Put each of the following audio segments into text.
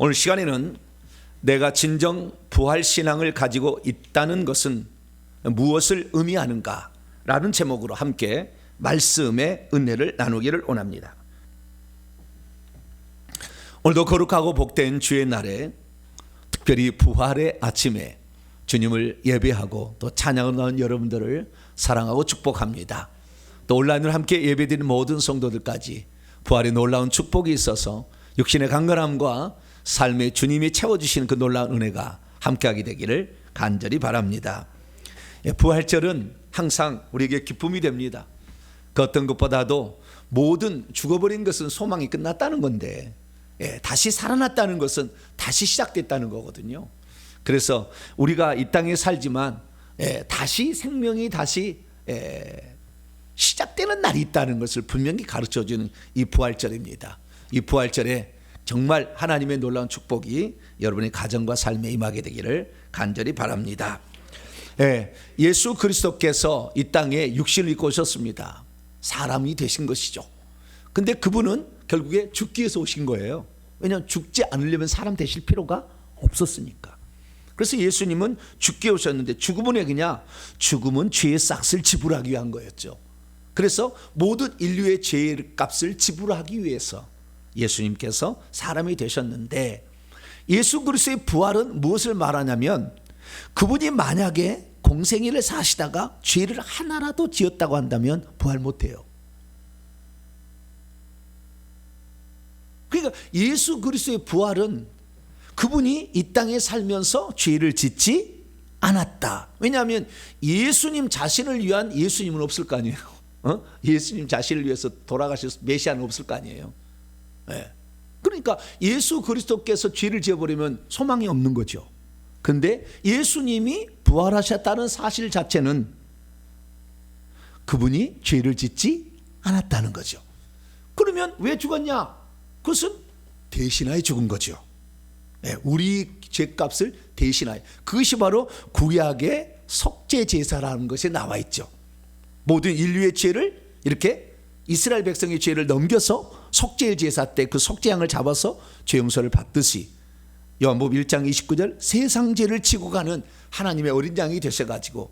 오늘 시간에는 내가 진정 부활신앙을 가지고 있다는 것은 무엇을 의미하는가 라는 제목으로 함께 말씀의 은혜를 나누기를 원합니다. 오늘도 거룩하고 복된 주의 날에 특별히 부활의 아침에 주님을 예배하고 또 찬양하는 여러분들을 사랑하고 축복합니다. 또 온라인으로 함께 예배드리는 모든 성도들까지 부활의 놀라운 축복이 있어서 육신의 강건함과 삶의 주님이 채워주시는 그 놀라운 은혜가 함께하게 되기를 간절히 바랍니다. 부활절은 항상 우리에게 기쁨이 됩니다. 그 어떤 것보다도 모든 죽어버린 것은 소망이 끝났다는 건데 다시 살아났다는 것은 다시 시작됐다는 거거든요. 그래서 우리가 이 땅에 살지만 다시 생명이 다시 시작되는 날이 있다는 것을 분명히 가르쳐주는 이 부활절입니다. 이 부활절에 정말 하나님의 놀라운 축복이 여러분의 가정과 삶에 임하게 되기를 간절히 바랍니다. 예수 그리스도께서 이 땅에 육신을 입고 오셨습니다. 사람이 되신 것이죠. 근데 그분은 결국에 죽기 위해서 오신 거예요. 왜냐하면 죽지 않으려면 사람 되실 필요가 없었으니까. 그래서 예수님은 죽게 오셨는데 죽음은 왜 그냐? 죽음은 죄의 싹을 지불하기 위한 거였죠. 그래서 모든 인류의 죄의 값을 지불하기 위해서 예수님께서 사람이 되셨는데, 예수 그리스도의 부활은 무엇을 말하냐면 그분이 만약에 공생애를 사시다가 죄를 하나라도 지었다고 한다면 부활 못해요. 그러니까 예수 그리스도의 부활은 그분이 이 땅에 살면서 죄를 짓지 않았다. 왜냐하면 예수님 자신을 위한 예수님은 없을 거 아니에요. 예수님 자신을 위해서 돌아가셔서 메시아는 없을 거 아니에요. 그러니까 예수 그리스도께서 죄를 지어버리면 소망이 없는 거죠. 근데 예수님이 부활하셨다는 사실 자체는 그분이 죄를 짓지 않았다는 거죠. 그러면 왜 죽었냐? 그것은 대신하여 죽은 거죠. 우리 죄값을 대신하여. 그것이 바로 구약의 속죄 제사라는 것에 나와 있죠. 모든 인류의 죄를 이렇게 이스라엘 백성의 죄를 넘겨서 속죄 제사 때 그 속죄양을 잡아서 죄 용서를 받듯이 요한복음 1장 29절 세상 죄를 지고 가는 하나님의 어린 양이 되셔가지고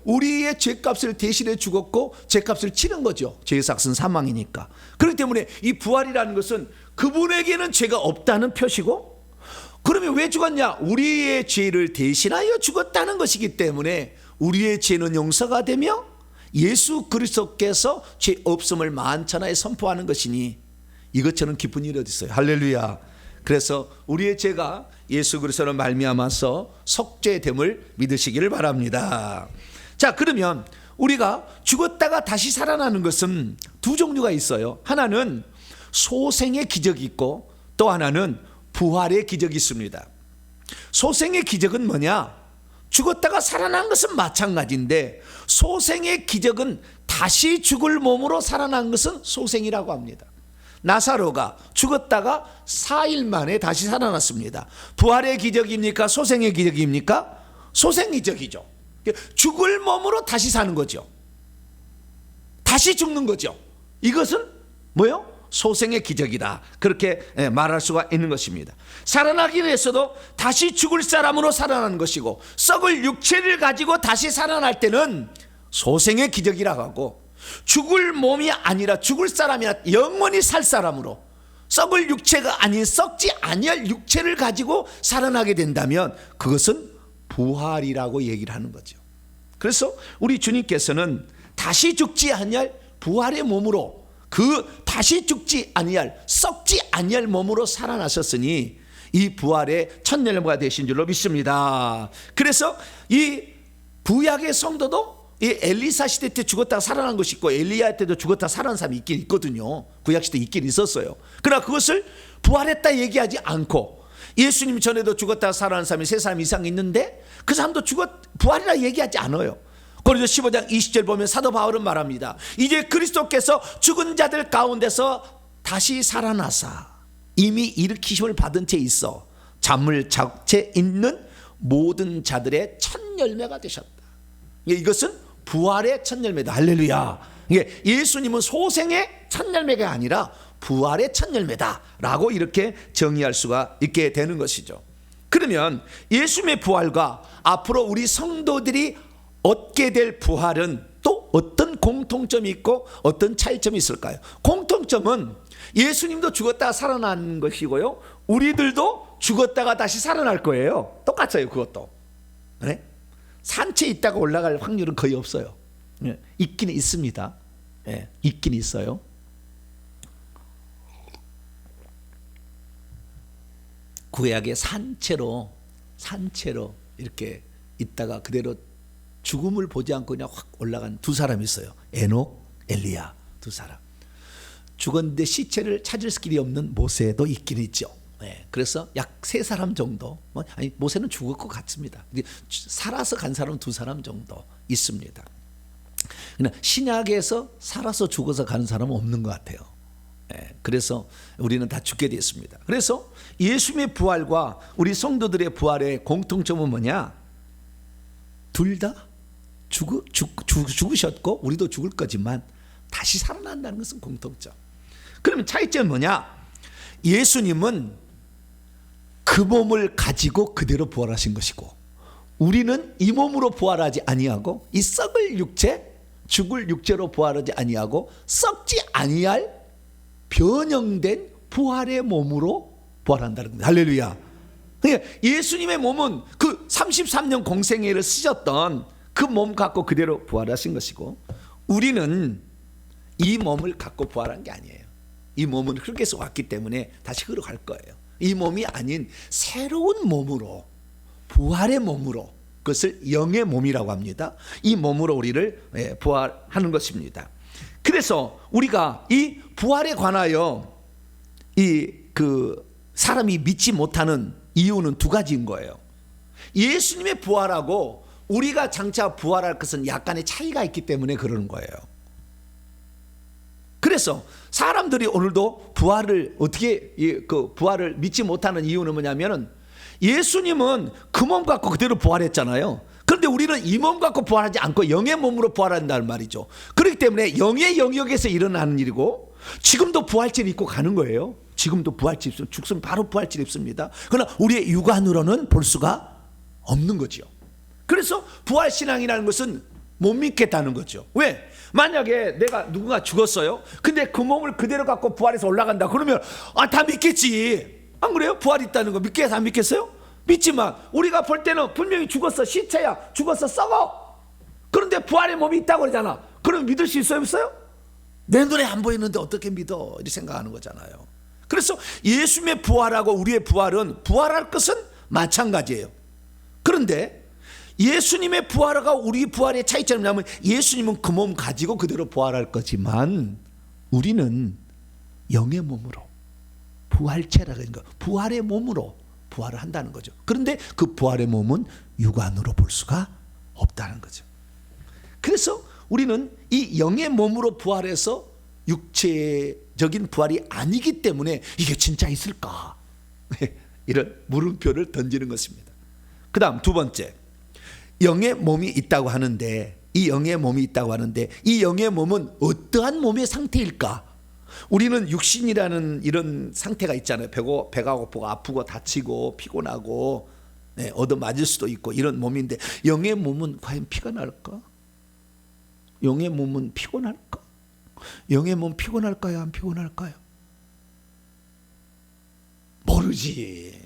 우리의 죄값을 대신해 죽었고 죄값을 치는 거죠. 죄의 삭은 사망이니까. 그렇기 때문에 이 부활이라는 것은 그분에게는 죄가 없다는 표시고, 그러면 왜 죽었냐? 우리의 죄를 대신하여 죽었다는 것이기 때문에 우리의 죄는 용서가 되며 예수 그리스도께서 죄 없음을 만천하에 선포하는 것이니 이것처럼 기쁜 일이 어디 있어요? 할렐루야. 그래서 우리의 죄가 예수 그리스도로 말미암아서 속죄됨을 믿으시기를 바랍니다. 자, 그러면 우리가 죽었다가 다시 살아나는 것은 두 종류가 있어요. 하나는 소생의 기적이 있고 또 하나는 부활의 기적이 있습니다. 소생의 기적은 뭐냐? 죽었다가 살아난 것은 마찬가지인데 소생의 기적은 다시 죽을 몸으로 살아난 것은 소생이라고 합니다. 나사로가 죽었다가 4일 만에 다시 살아났습니다. 부활의 기적입니까? 소생의 기적입니까? 소생 기적이죠. 죽을 몸으로 다시 사는 거죠. 다시 죽는 거죠. 이것은 뭐요? 소생의 기적이다. 그렇게 말할 수가 있는 것입니다. 살아나기 위해서도 다시 죽을 사람으로 살아나는 것이고, 썩을 육체를 가지고 다시 살아날 때는 소생의 기적이라고 하고, 죽을 몸이 아니라 죽을 사람이 아니라 영원히 살 사람으로 썩을 육체가 아닌 썩지 아니할 육체를 가지고 살아나게 된다면 그것은 부활이라고 얘기를 하는 거죠. 그래서 우리 주님께서는 다시 죽지 아니할 부활의 몸으로, 그 다시 죽지 아니할 썩지 아니할 몸으로 살아나셨으니 이 부활의 첫 열매가 되신 줄로 믿습니다. 그래서 이 구약의 성도도 이 엘리사 시대 때 죽었다가 살아난 것이 있고 엘리야 때도 죽었다가 살아난 사람이 있긴 있거든요. 구약 시대 있긴 있었어요. 그러나 그것을 부활했다 얘기하지 않고, 예수님 전에도 죽었다가 살아난 사람이 3사람 이상 있는데 그 사람도 부활이라 얘기하지 않아요. 고린도서 15장 20절 보면 사도 바울은 말합니다. 이제 그리스도께서 죽은 자들 가운데서 다시 살아나사 이미 일으키심을 받은 채 있어 잠을 자채 있는 모든 자들의 첫 열매가 되셨다. 이것은 부활의 첫 열매다. 할렐루야. 예수님은 소생의 첫 열매가 아니라 부활의 첫 열매다라고 이렇게 정의할 수가 있게 되는 것이죠. 그러면 예수님의 부활과 앞으로 우리 성도들이 얻게 될 부활은 또 어떤 공통점이 있고 어떤 차이점이 있을까요? 공통점은 예수님도 죽었다가 살아난 것이고요, 우리들도 죽었다가 다시 살아날 거예요. 똑같아요. 그것도. 네? 산채에 있다가 올라갈 확률은 거의 없어요. 있긴 있습니다. 있긴 있어요. 구약에 산채로 이렇게 있다가 그대로 죽음을 보지 않고 그냥 확 올라간 두 사람이 있어요. 에녹, 엘리야, 두 사람. 죽었는데 시체를 찾을 길이 없는 모세도 있긴 있죠. 그래서 약 세 사람 정도, 아니 모세는 죽을 것 같습니다. 살아서 간 사람 두 사람 정도 있습니다. 그러나 신약에서 살아서 죽어서 가는 사람은 없는 것 같아요. 그래서 우리는 다 죽게 되었습니다. 그래서 예수님의 부활과 우리 성도들의 부활의 공통점은 뭐냐? 둘 다 죽으셨고 우리도 죽을 거지만 다시 살아난다는 것은 공통점. 그러면 차이점은 뭐냐? 예수님은 그 몸을 가지고 그대로 부활하신 것이고 우리는 이 몸으로 부활하지 아니하고 이 썩을 육체, 죽을 육체로 부활하지 아니하고 썩지 아니할 변형된 부활의 몸으로 부활한다는 겁니다. 할렐루야. 예수님의 몸은 그 33년 공생애를 쓰셨던 그 몸 갖고 그대로 부활하신 것이고 우리는 이 몸을 갖고 부활한 게 아니에요. 이 몸은 흙에서 왔기 때문에 다시 흙으로 갈 거예요. 이 몸이 아닌 새로운 몸으로, 부활의 몸으로, 그것을 영의 몸이라고 합니다. 이 몸으로 우리를 부활하는 것입니다. 그래서 우리가 이 부활에 관하여 사람이 믿지 못하는 이유는 두 가지인 거예요. 예수님의 부활하고 우리가 장차 부활할 것은 약간의 차이가 있기 때문에 그러는 거예요. 그래서 사람들이 오늘도 부활을 부활을 믿지 못하는 이유는 뭐냐면은 예수님은 그 몸 갖고 그대로 부활했잖아요. 그런데 우리는 이 몸 갖고 부활하지 않고 영의 몸으로 부활한다는 말이죠. 그렇기 때문에 영의 영역에서 일어나는 일이고 지금도 부활절 입고 가는 거예요. 지금도 부활절 입습니다. 죽으면 바로 부활절 입습니다. 그러나 우리의 육안으로는 볼 수가 없는 거죠. 그래서 부활신앙이라는 것은 못 믿겠다는 거죠. 왜? 만약에 내가 누군가 죽었어요. 근데 그 몸을 그대로 갖고 부활해서 올라간다. 그러면 다 믿겠지. 안 그래요? 부활이 있다는 거 믿겠어요? 안 믿겠어요? 믿지만 우리가 볼 때는 분명히 죽었어. 시체야. 죽었어. 썩어. 그런데 부활의 몸이 있다고 그러잖아. 그럼 믿을 수 있어요? 없어요? 내 눈에 안 보이는데 어떻게 믿어? 이렇게 생각하는 거잖아요. 그래서 예수님의 부활하고 우리의 부활은 부활할 것은 마찬가지예요. 그런데 예수님의 부활과 우리 부활의 차이점이 뭐냐면 예수님은 그 몸 가지고 그대로 부활할 거지만 우리는 영의 몸으로 부활체라고 하는 거, 부활의 몸으로 부활을 한다는 거죠. 그런데 그 부활의 몸은 육안으로 볼 수가 없다는 거죠. 그래서 우리는 이 영의 몸으로 부활해서 육체적인 부활이 아니기 때문에 이게 진짜 있을까? 이런 물음표를 던지는 것입니다. 그 다음 두 번째, 영의 몸이 있다고 하는데 이 영의 몸은 어떠한 몸의 상태일까? 우리는 육신이라는 이런 상태가 있잖아요. 배가 고프고 아프고 다치고 피곤하고 얻어맞을 수도 있고 이런 몸인데 영의 몸은 과연 피가 날까? 영의 몸은 피곤할까? 영의 몸 피곤할까요? 안 피곤할까요? 모르지.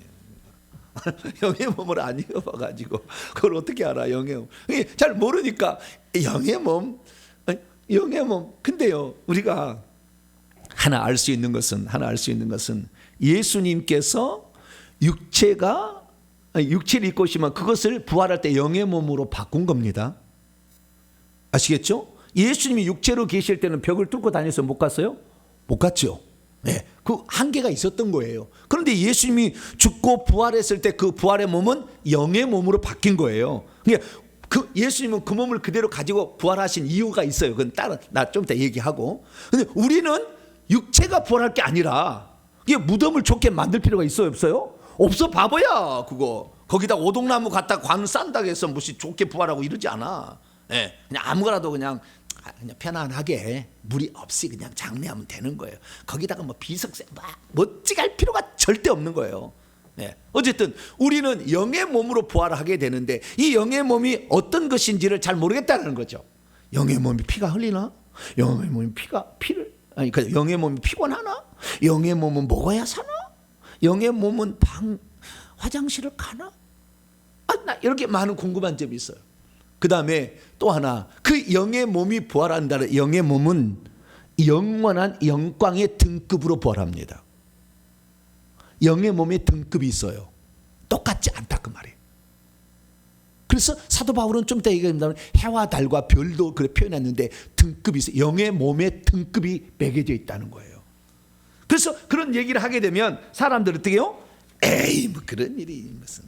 영의 몸을 안 입어봐가지고 그걸 어떻게 알아? 영의 몸 잘 모르니까 영의 몸. 근데요 우리가 하나 알 수 있는 것은 예수님께서 육체를 입고 오시면 그것을 부활할 때 영의 몸으로 바꾼 겁니다. 아시겠죠? 예수님이 육체로 계실 때는 벽을 뚫고 다녀서 못 갔어요? 못 갔죠. 그 한계가 있었던 거예요. 그런데 예수님이 죽고 부활했을 때 그 부활의 몸은 영의 몸으로 바뀐 거예요. 그 예수님은 그 몸을 그대로 가지고 부활하신 이유가 있어요. 그건 따로 나 좀 이따 얘기하고. 근데 우리는 육체가 부활할 게 아니라 이게 무덤을 좋게 만들 필요가 있어요? 없어요? 없어. 바보야 그거. 거기다 오동나무 갖다 관 싼다고 해서 무슨 좋게 부활하고 이러지 않아. 그냥 아무거나도 그냥 그냥 편안하게 무리 없이 그냥 장례하면 되는 거예요. 거기다가 뭐 비석세 막 멋지게 할 필요가 절대 없는 거예요. 네. 어쨌든 우리는 영의 몸으로 부활하게 되는데 이 영의 몸이 어떤 것인지를 잘 모르겠다는 거죠. 영의 몸이 피가 흘리나? 영의 몸이 영의 몸이 피곤하나? 영의 몸은 먹어야 사나? 영의 몸은 화장실을 가나? 나 이렇게 많은 궁금한 점이 있어요. 그 다음에 또 하나, 그 영의 몸이 부활한다는 영의 몸은 영원한 영광의 등급으로 부활합니다. 영의 몸에 등급이 있어요. 똑같지 않다 그 말이에요. 그래서 사도 바울은 좀 이따 얘기합니다만 해와 달과 별도 그렇게 표현했는데 등급이 있어요. 영의 몸에 등급이 매겨져 있다는 거예요. 그래서 그런 얘기를 하게 되면 사람들은 어떻게 해요? 에이 뭐 그런 일이 무슨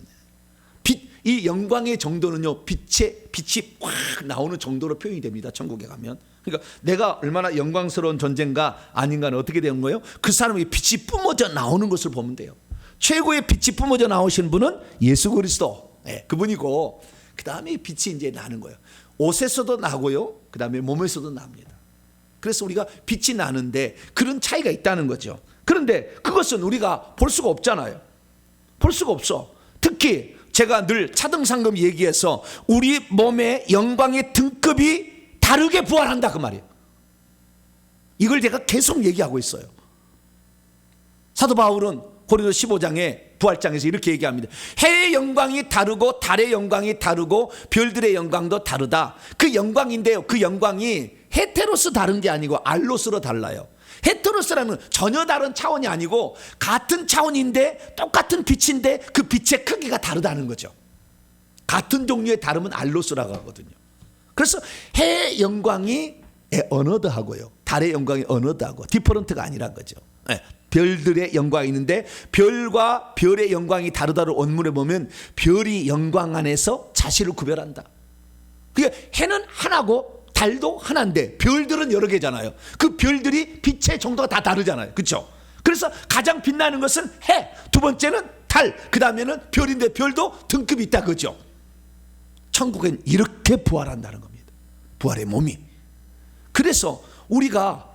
이 영광의 정도는요 빛이 확 나오는 정도로 표현이 됩니다. 천국에 가면. 그러니까 내가 얼마나 영광스러운 존재인가 아닌가는 어떻게 되는 거예요? 그 사람의 빛이 뿜어져 나오는 것을 보면 돼요. 최고의 빛이 뿜어져 나오신 분은 예수 그리스도, 그분이고 그 다음에 빛이 이제 나는 거예요. 옷에서도 나고요, 그 다음에 몸에서도 납니다. 그래서 우리가 빛이 나는데 그런 차이가 있다는 거죠. 그런데 그것은 우리가 볼 수가 없잖아요. 볼 수가 없어. 특히 제가 늘 차등상금 얘기해서 우리 몸의 영광의 등급이 다르게 부활한다 그 말이에요. 이걸 제가 계속 얘기하고 있어요. 사도 바울은 고린도 15장에 부활장에서 이렇게 얘기합니다. 해의 영광이 다르고 달의 영광이 다르고 별들의 영광도 다르다. 그 영광인데요, 그 영광이 헤테로스 다른 게 아니고 알로스로 달라요. 헤테로스라는 전혀 다른 차원이 아니고 같은 차원인데 똑같은 빛인데 그 빛의 크기가 다르다는 거죠. 같은 종류의 다름은 알로스라고 하거든요. 그래서 해의 영광이 어너드하고요, 달의 영광이 어너드하고 디퍼런트가 아니란 거죠. 별들의 영광이 있는데 별과 별의 영광이 다르다를 원문에 보면 별이 영광 안에서 자신을 구별한다. 그러니까 해는 하나고 달도 하나인데 별들은 여러 개잖아요. 그 별들이 빛의 정도가 다 다르잖아요. 그렇죠? 그래서 가장 빛나는 것은 해, 두 번째는 달, 그 다음에는 별인데 별도 등급이 있다 그죠? 천국엔 이렇게 부활한다는 겁니다. 부활의 몸이. 그래서 우리가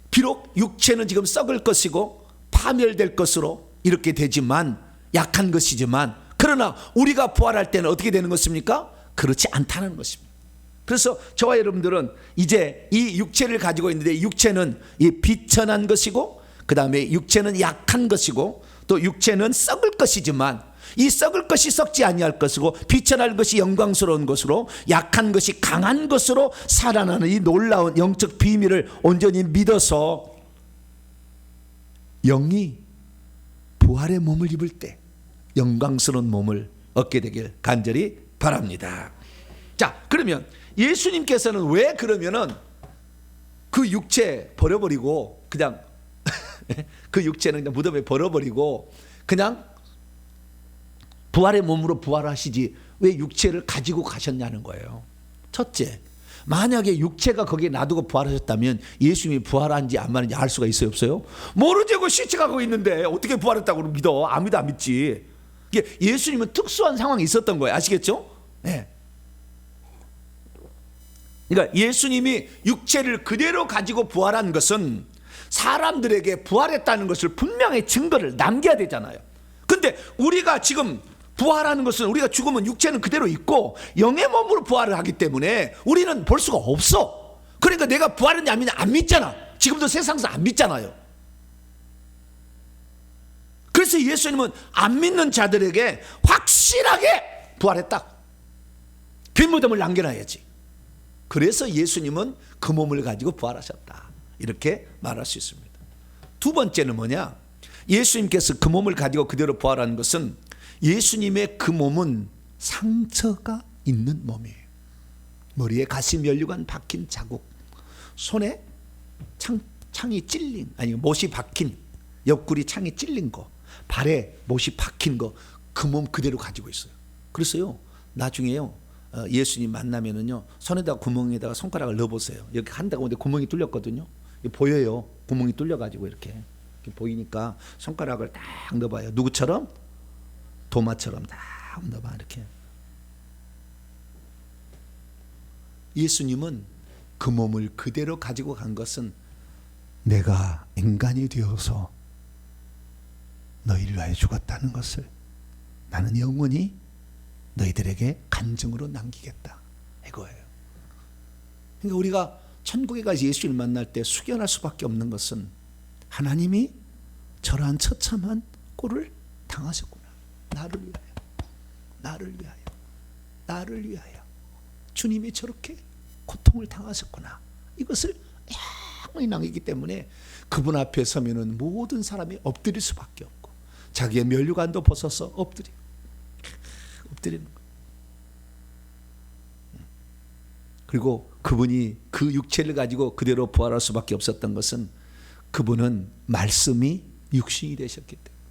비록 육체는 지금 썩을 것이고 파멸될 것으로 이렇게 되지만, 약한 것이지만, 그러나 우리가 부활할 때는 어떻게 되는 것입니까? 그렇지 않다는 것입니다. 그래서 저와 여러분들은 이제 이 육체를 가지고 있는데, 육체는 이 비천한 것이고, 그 다음에 육체는 약한 것이고, 또 육체는 썩을 것이지만, 이 썩을 것이 썩지 아니할 것이고, 비천할 것이 영광스러운 것으로, 약한 것이 강한 것으로 살아나는 이 놀라운 영적 비밀을 온전히 믿어서 영이 부활의 몸을 입을 때 영광스러운 몸을 얻게 되길 간절히 바랍니다. 자, 그러면 예수님께서는 왜 그러면은 그 육체 버려버리고 그냥 그 육체는 그냥 무덤에 버려버리고 그냥 부활의 몸으로 부활하시지 왜 육체를 가지고 가셨냐는 거예요. 첫째, 만약에 육체가 거기에 놔두고 부활하셨다면 예수님이 부활한지 안 하는지 알 수가 있어요, 없어요? 모르지. 그 시체가 거기 있는데 어떻게 부활했다고 믿어? 아무도 안 믿지. 예수님은 특수한 상황이 있었던 거예요. 아시겠죠? 네. 그러니까 예수님이 육체를 그대로 가지고 부활한 것은 사람들에게 부활했다는 것을 분명히 증거를 남겨야 되잖아요. 근데 우리가 지금 부활하는 것은, 우리가 죽으면 육체는 그대로 있고 영의 몸으로 부활을 하기 때문에 우리는 볼 수가 없어. 그러니까 내가 부활했냐 안 믿냐 안 믿잖아. 지금도 세상에서 안 믿잖아요. 그래서 예수님은 안 믿는 자들에게 확실하게 부활했다, 빈 무덤을 남겨놔야지. 그래서 예수님은 그 몸을 가지고 부활하셨다, 이렇게 말할 수 있습니다. 두 번째는 뭐냐? 예수님께서 그 몸을 가지고 그대로 부활한 것은 예수님의 그 몸은 상처가 있는 몸이에요. 머리에 가시 면류관 박힌 자국, 손에 창이 찔린, 아니 못이 박힌, 옆구리 창이 찔린 거, 발에 못이 박힌 거, 그 몸 그대로 가지고 있어요. 그래서요, 나중에요, 예수님 만나면은요, 손에다가 구멍에다가 손가락을 넣어보세요. 이렇게 한다고 하는데 구멍이 뚫렸거든요. 보여요. 구멍이 뚫려가지고 이렇게 보이니까 손가락을 딱 넣어봐요. 누구처럼? 도마처럼 딱 넣어봐. 이렇게. 예수님은 그 몸을 그대로 가지고 간 것은 내가 인간이 되어서 너희를 위하여 죽었다는 것을 나는 영원히 너희들에게 간증으로 남기겠다, 이거예요. 그러니까 우리가 천국에 가서 예수를 만날 때 숙연할 수밖에 없는 것은 하나님이 저러한 처참한 꼴을 당하셨구나, 나를 위하여, 나를 위하여, 나를 위하여 주님이 저렇게 고통을 당하셨구나, 이것을 영원히 남기기 때문에 그분 앞에 서면은 모든 사람이 엎드릴 수밖에 없고 자기의 면류관도 벗어서 엎드리는 거예요. 그리고 그분이 그 육체를 가지고 그대로 부활할 수밖에 없었던 것은 그분은 말씀이 육신이 되셨기 때문에,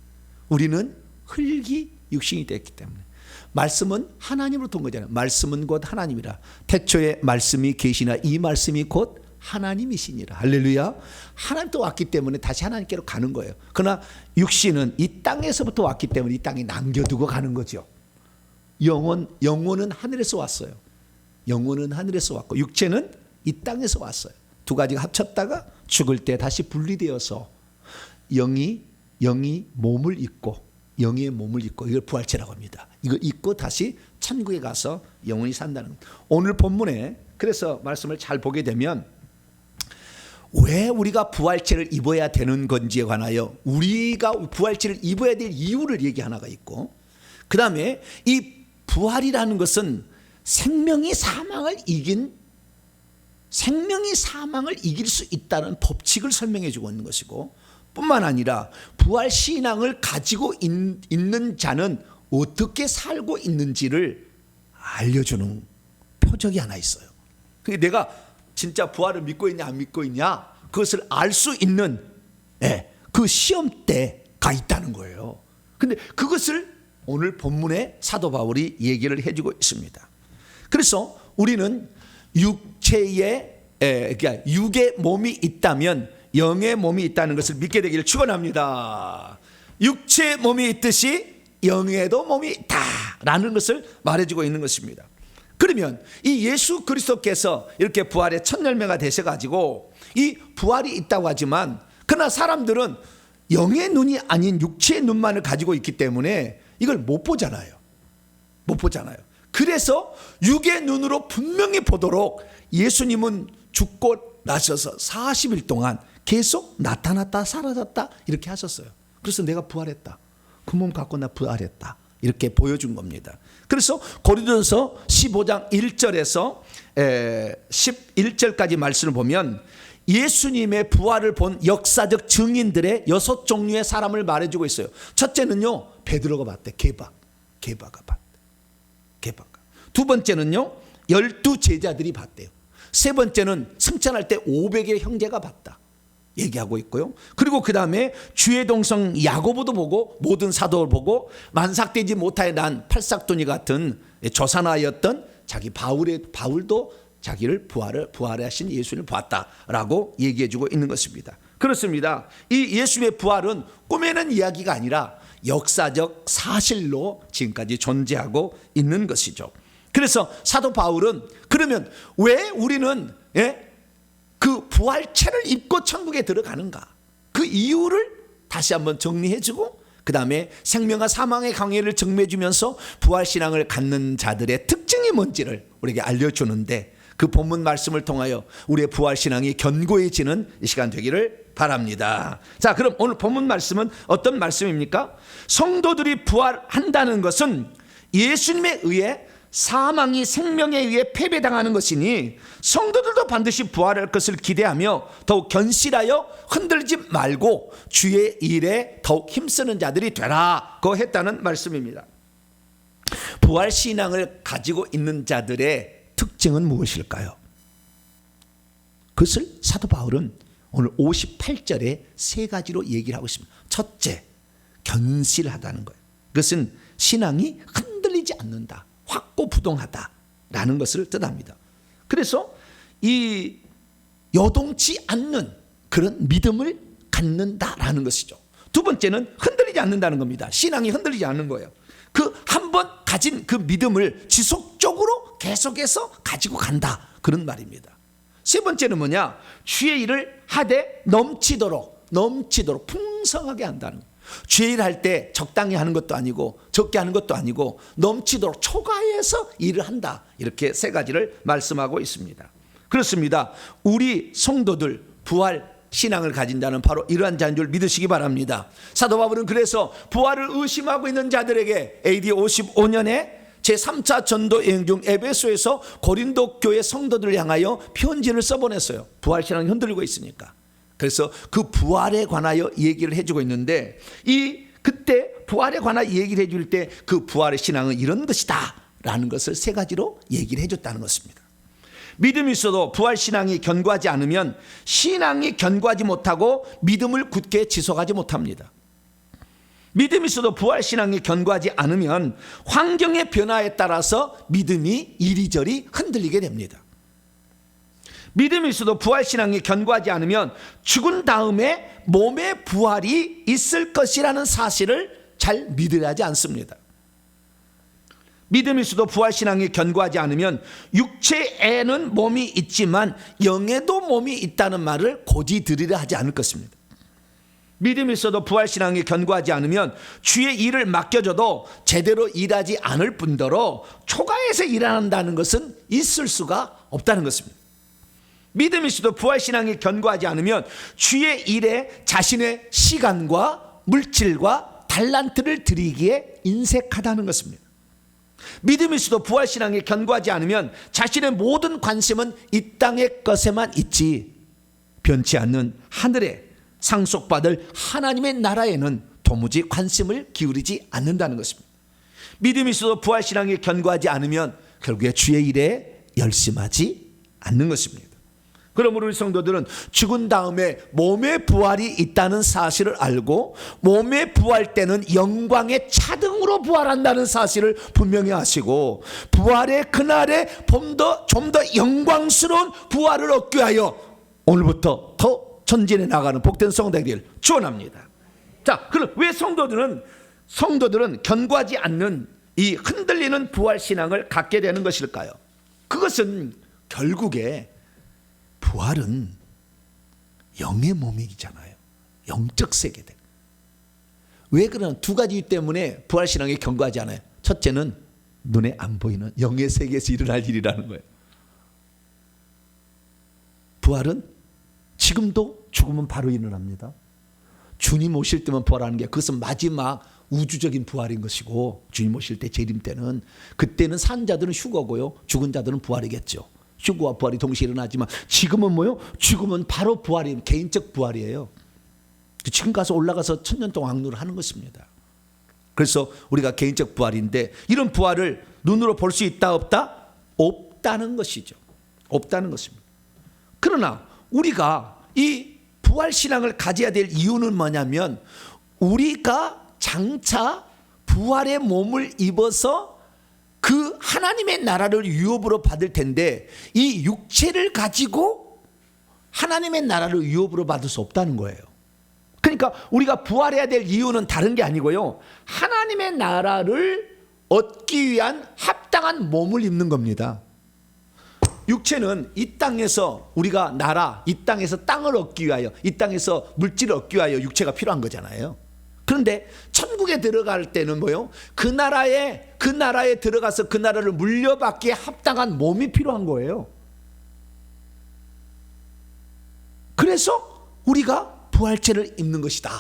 우리는 흙이 육신이 됐기 때문에. 말씀은 하나님으로부터 온 거잖아요. 말씀은 곧 하나님이라. 태초에 말씀이 계시나 이 말씀이 곧 하나님이시니라. 할렐루야. 하나님부터 왔기 때문에 다시 하나님께로 가는 거예요. 그러나 육신은 이 땅에서부터 왔기 때문에 이 땅에 남겨두고 가는 거죠. 영혼은 하늘에서 왔어요. 영혼은 하늘에서 왔고 육체는 이 땅에서 왔어요. 두 가지가 합쳤다가 죽을 때 다시 분리되어서 영이 몸을 입고, 영의 몸을 입고, 이걸 부활체라고 합니다. 이거 입고 다시 천국에 가서 영원히 산다는 겁니다. 오늘 본문에 그래서 말씀을 잘 보게 되면 왜 우리가 부활체를 입어야 되는 건지에 관하여 우리가 부활체를 입어야 될 이유를 얘기 하나가 있고, 그 다음에 이 부활이라는 것은 생명이 사망을 이길 수 있다는 법칙을 설명해 주고 있는 것이고, 뿐만 아니라 부활 신앙을 가지고 있는 자는 어떻게 살고 있는지를 알려주는 표적이 하나 있어요. 그러니까 내가 진짜 부활을 믿고 있냐 안 믿고 있냐, 그것을 알 수 있는 그 시험대가 있다는 거예요. 근데 그것을 오늘 본문에 사도 바울이 얘기를 해주고 있습니다. 그래서 우리는 그러니까 육의 몸이 있다면 영의 몸이 있다는 것을 믿게 되기를 축원합니다. 육체의 몸이 있듯이 영에도 몸이 있다라는 것을 말해주고 있는 것입니다. 그러면 이 예수 그리스도께서 이렇게 부활의 첫 열매가 되셔가지고 이 부활이 있다고 하지만, 그러나 사람들은 영의 눈이 아닌 육체의 눈만을 가지고 있기 때문에 이걸 못 보잖아요. 못 보잖아요. 그래서 육의 눈으로 분명히 보도록 예수님은 죽고 나셔서 40일 동안 계속 나타났다 사라졌다 이렇게 하셨어요. 그래서 내가 부활했다, 그 몸 갖고 나 부활했다, 이렇게 보여준 겁니다. 그래서 고린도전서 15장 1절에서 11절까지 말씀을 보면 예수님의 부활을 본 역사적 증인들의 6종류의 사람을 말해주고 있어요. 첫째는요, 베드로가 봤대. 게바가 봤대. 게바가. 두 번째는요, 12제자들이 봤대요. 세 번째는 승천할 때 500의 형제가 봤다 얘기하고 있고요. 그리고 그 다음에 주의 동성 야고보도 보고 모든 사도를 보고 만삭되지 못하여 난 팔싹둥이 같은 조산하였던 자기 바울도 자기를 부활하신 예수님을 봤다라고 얘기해주고 있는 것입니다. 그렇습니다. 이 예수님의 부활은 꾸며낸 이야기가 아니라 역사적 사실로 지금까지 존재하고 있는 것이죠. 그래서 사도 바울은 그러면 왜 우리는 그 부활체를 입고 천국에 들어가는가, 그 이유를 다시 한번 정리해주고 그 다음에 생명과 사망의 강해를 정리해주면서 부활신앙을 갖는 자들의 특징이 뭔지를 우리에게 알려주는데, 그 본문 말씀을 통하여 우리의 부활신앙이 견고해지는 이 시간 되기를 바랍니다. 자, 그럼 오늘 본문 말씀은 어떤 말씀입니까? 성도들이 부활한다는 것은 예수님에 의해 사망이 생명에 의해 패배당하는 것이니 성도들도 반드시 부활할 것을 기대하며 더욱 견실하여 흔들리지 말고 주의 일에 더욱 힘쓰는 자들이 되라고 했다는 말씀입니다. 부활신앙을 가지고 있는 자들의 특징은 무엇일까요? 그것을 사도 바울은 오늘 58절에 세 가지로 얘기를 하고 있습니다. 첫째, 견실하다는 거예요. 그것은 신앙이 흔들리지 않는다, 확고부동하다라는 것을 뜻합니다. 그래서 이 요동치 않는 그런 믿음을 갖는다라는 것이죠. 두 번째는 흔들리지 않는다는 겁니다. 신앙이 흔들리지 않는 거예요. 그 한 번 가진 그 믿음을 지속적으로 계속해서 가지고 간다, 그런 말입니다. 세 번째는 뭐냐? 주의 일을 하되 넘치도록 풍성하게 한다는 거예요. 주의 일 할 때 적당히 하는 것도 아니고 적게 하는 것도 아니고 넘치도록 초과해서 일을 한다. 이렇게 세 가지를 말씀하고 있습니다. 그렇습니다. 우리 성도들 부활 신앙을 가진다는 바로 이러한 자인 줄 믿으시기 바랍니다. 사도 바울은 그래서 부활을 의심하고 있는 자들에게 AD 55년에 제3차 전도 여행 중 에베소에서 고린도 교회 성도들을 향하여 편지를 써보냈어요. 부활 신앙이 흔들리고 있으니까. 그래서 그 부활에 관하여 얘기를 해주고 있는데 그때 부활에 관하여 얘기를 해줄 때 그 부활의 신앙은 이런 것이다 라는 것을 세 가지로 얘기를 해줬다는 것입니다. 믿음이 있어도 부활 신앙이 견고하지 않으면 신앙이 견고하지 못하고 믿음을 굳게 지속하지 못합니다. 믿음이 있어도 부활 신앙이 견고하지 않으면 환경의 변화에 따라서 믿음이 이리저리 흔들리게 됩니다. 믿음이 있어도 부활 신앙이 견고하지 않으면 죽은 다음에 몸의 부활이 있을 것이라는 사실을 잘 믿어야 하지 않습니다. 믿음이 있어도 부활 신앙이 견고하지 않으면 육체에는 몸이 있지만 영에도 몸이 있다는 말을 고지 들으려 하지 않을 것입니다. 믿음이 있어도 부활 신앙이 견고하지 않으면 주의 일을 맡겨줘도 제대로 일하지 않을 뿐더러 초과해서 일한다는 것은 있을 수가 없다는 것입니다. 믿음이 있어도 부활 신앙이 견고하지 않으면 주의 일에 자신의 시간과 물질과 달란트를 드리기에 인색하다는 것입니다. 믿음이 있어도 부활 신앙이 견고하지 않으면 자신의 모든 관심은 이 땅의 것에만 있지 변치 않는 하늘에 상속받을 하나님의 나라에는 도무지 관심을 기울이지 않는다는 것입니다. 믿음이 있어도 부활 신앙이 견고하지 않으면 결국에 주의 일에 열심하지 않는 것입니다. 그러므로 우리 성도들은 죽은 다음에 몸의 부활이 있다는 사실을 알고 몸의 부활 때는 영광의 차등으로 부활한다는 사실을 분명히 아시고 부활의 그날에 좀 더 영광스러운 부활을 얻기 위하여 오늘부터 더 전진해 나가는 복된 성도되기를 축원합니다. 자, 그럼 왜 성도들은 견고하지 않는 이 흔들리는 부활 신앙을 갖게 되는 것일까요? 그것은 결국에 부활은 영의 몸이잖아요. 영적 세계들. 왜 그러나 두 가지 이유 때문에 부활 신앙이 견고하지 않아요. 첫째는 눈에 안 보이는 영의 세계에서 일어날 일이라는 거예요. 부활은 지금도 죽으면 바로 일어납니다. 주님 오실 때만 부활하는 게 그것은 마지막 우주적인 부활인 것이고 주님 오실 때 재림 때는 그때는 산 자들은 휴거고요. 죽은 자들은 부활이겠죠. 휴거와 부활이 동시에 일어나지만 지금은 뭐요? 지금은 바로 부활이 개인적 부활이에요. 지금 가서 올라가서 천년 동안 왕노를 하는 것입니다. 그래서 우리가 개인적 부활인데 이런 부활을 눈으로 볼 수 있다 없다? 없다는 것이죠. 없다는 것입니다. 그러나 우리가 이 부활 신앙을 가져야 될 이유는 뭐냐면 우리가 장차 부활의 몸을 입어서 그 하나님의 나라를 유업으로 받을 텐데 이 육체를 가지고 하나님의 나라를 유업으로 받을 수 없다는 거예요. 그러니까 우리가 부활해야 될 이유는 다른 게 아니고요. 하나님의 나라를 얻기 위한 합당한 몸을 입는 겁니다. 육체는 이 땅에서 우리가 이 땅에서 땅을 얻기 위하여 이 땅에서 물질을 얻기 위하여 육체가 필요한 거잖아요. 그런데 천국에 들어갈 때는 뭐요? 그 나라에 들어가서 그 나라를 물려받기에 합당한 몸이 필요한 거예요. 그래서 우리가 부활체를 입는 것이다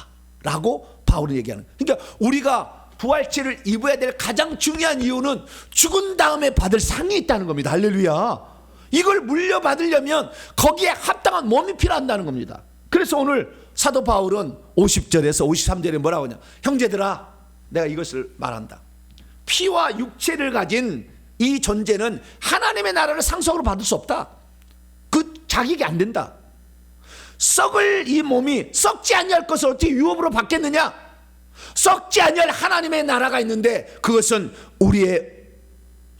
라고 바울은 얘기하는 거예요. 그러니까 우리가 부활체를 입어야 될 가장 중요한 이유는 죽은 다음에 받을 상이 있다는 겁니다. 할렐루야. 이걸 물려받으려면 거기에 합당한 몸이 필요한다는 겁니다. 그래서 오늘 사도 바울은 50절에서 53절에 뭐라고 하냐? 형제들아, 내가 이것을 말한다. 피와 육체를 가진 이 존재는 하나님의 나라를 상속으로 받을 수 없다. 그 자격이 안 된다. 썩을 이 몸이 썩지 아니할 것을 어떻게 유업으로 받겠느냐? 썩지 아니할 하나님의 나라가 있는데 그것은 우리의